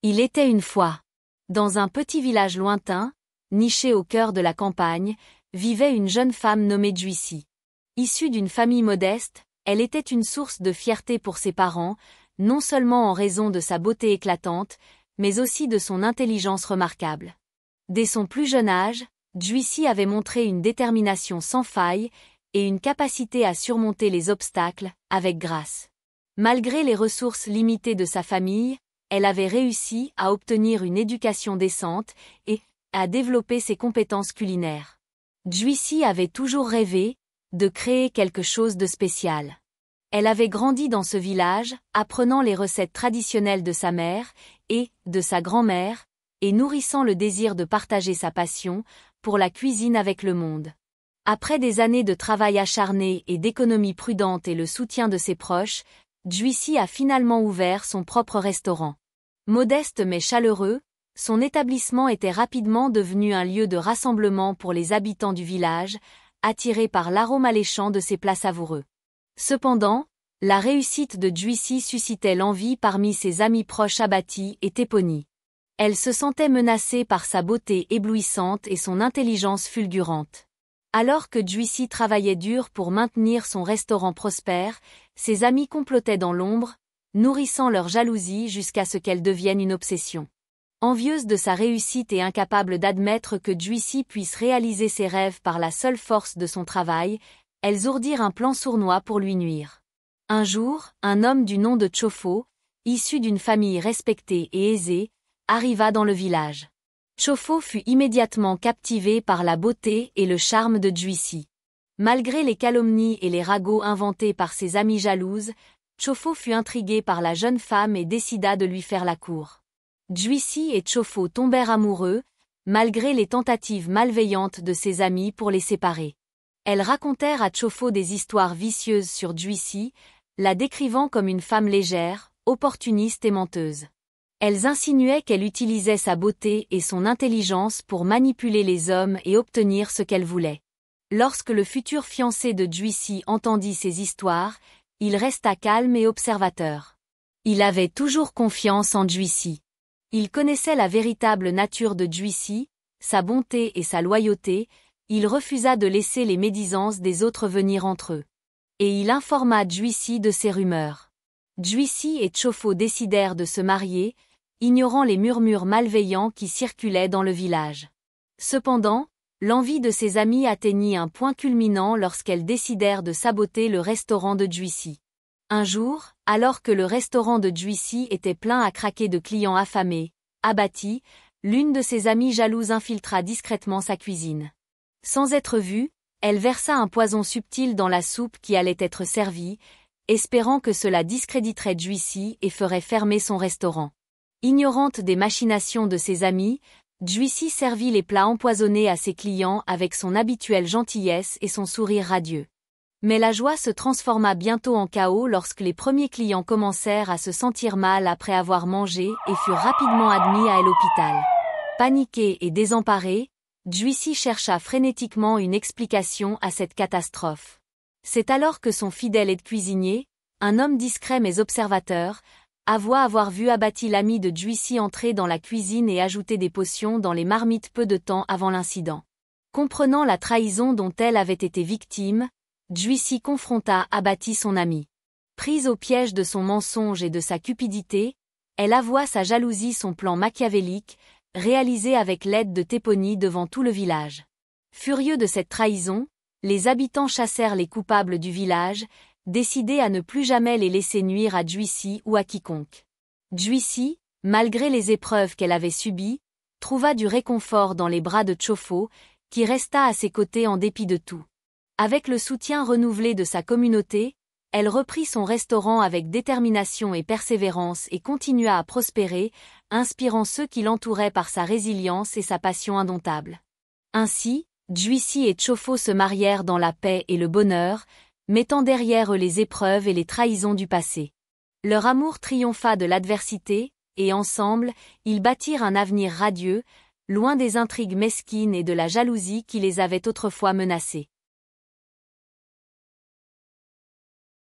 Il était une fois. Dans un petit village lointain, niché au cœur de la campagne, vivait une jeune femme nommée Juicy. Issue d'une famille modeste, elle était une source de fierté pour ses parents, non seulement en raison de sa beauté éclatante, mais aussi de son intelligence remarquable. Dès son plus jeune âge, Juicy avait montré une détermination sans faille et une capacité à surmonter les obstacles, avec grâce. Malgré les ressources limitées de sa famille, elle avait réussi à obtenir une éducation décente et à développer ses compétences culinaires. Juicy avait toujours rêvé de créer quelque chose de spécial. Elle avait grandi dans ce village, apprenant les recettes traditionnelles de sa mère et de sa grand-mère, et nourrissant le désir de partager sa passion pour la cuisine avec le monde. Après des années de travail acharné et d'économie prudente et le soutien de ses proches, Juicy a finalement ouvert son propre restaurant. Modeste mais chaleureux, son établissement était rapidement devenu un lieu de rassemblement pour les habitants du village, attirés par l'arôme alléchant de ses plats savoureux. Cependant, la réussite de Juicy suscitait l'envie parmi ses amis proches Abati et Teponi. Elle se sentait menacée par sa beauté éblouissante et son intelligence fulgurante. Alors que Juicy travaillait dur pour maintenir son restaurant prospère, ses amis complotaient dans l'ombre, nourrissant leur jalousie jusqu'à ce qu'elle devienne une obsession. Envieuse de sa réussite et incapable d'admettre que Juicy puisse réaliser ses rêves par la seule force de son travail, elles ourdirent un plan sournois pour lui nuire. Un jour, un homme du nom de Chofo, issu d'une famille respectée et aisée, arriva dans le village. Chofo fut immédiatement captivé par la beauté et le charme de Juicy. Malgré les calomnies et les ragots inventés par ses amies jalouses, Chofo fut intrigué par la jeune femme et décida de lui faire la cour. Juicy et Chofo tombèrent amoureux, malgré les tentatives malveillantes de ses amis pour les séparer. Elles racontèrent à Chofo des histoires vicieuses sur Juicy, la décrivant comme une femme légère, opportuniste et menteuse. Elles insinuaient qu'elle utilisait sa beauté et son intelligence pour manipuler les hommes et obtenir ce qu'elle voulait. Lorsque le futur fiancé de Juicy entendit ces histoires, il resta calme et observateur. Il avait toujours confiance en Juicy. Il connaissait la véritable nature de Juicy, sa bonté et sa loyauté, il refusa de laisser les médisances des autres venir entre eux. Et il informa Juicy de ces rumeurs. Juicy et Chofo décidèrent de se marier, ignorant les murmures malveillants qui circulaient dans le village. Cependant, l'envie de ses amies atteignit un point culminant lorsqu'elles décidèrent de saboter le restaurant de Juicy. Un jour, alors que le restaurant de Juicy était plein à craquer de clients affamés, abattis, l'une de ses amies jalouses infiltra discrètement sa cuisine. Sans être vue, elle versa un poison subtil dans la soupe qui allait être servie, espérant que cela discréditerait Juicy et ferait fermer son restaurant. Ignorante des machinations de ses amis, Juicy servit les plats empoisonnés à ses clients avec son habituelle gentillesse et son sourire radieux. Mais la joie se transforma bientôt en chaos lorsque les premiers clients commencèrent à se sentir mal après avoir mangé et furent rapidement admis à l'hôpital. Paniquée et désemparée, Juicy chercha frénétiquement une explication à cette catastrophe. C'est alors que son fidèle aide-cuisinier, un homme discret mais observateur, avoua avoir vu Abati l'ami de Juicy entrer dans la cuisine et ajouter des potions dans les marmites peu de temps avant l'incident. Comprenant la trahison dont elle avait été victime, Juicy confronta Abati son ami. Prise au piège de son mensonge et de sa cupidité, elle avoua sa jalousie son plan machiavélique, réalisé avec l'aide de Teponi devant tout le village. Furieux de cette trahison, les habitants chassèrent les coupables du village, décidés à ne plus jamais les laisser nuire à Juicy ou à quiconque. Juicy, malgré les épreuves qu'elle avait subies, trouva du réconfort dans les bras de Chofo, qui resta à ses côtés en dépit de tout. Avec le soutien renouvelé de sa communauté, elle reprit son restaurant avec détermination et persévérance et continua à prospérer, inspirant ceux qui l'entouraient par sa résilience et sa passion indomptable. Ainsi, Juicy et Chofo se marièrent dans la paix et le bonheur, mettant derrière eux les épreuves et les trahisons du passé. Leur amour triompha de l'adversité, et ensemble, ils bâtirent un avenir radieux, loin des intrigues mesquines et de la jalousie qui les avaient autrefois menacés.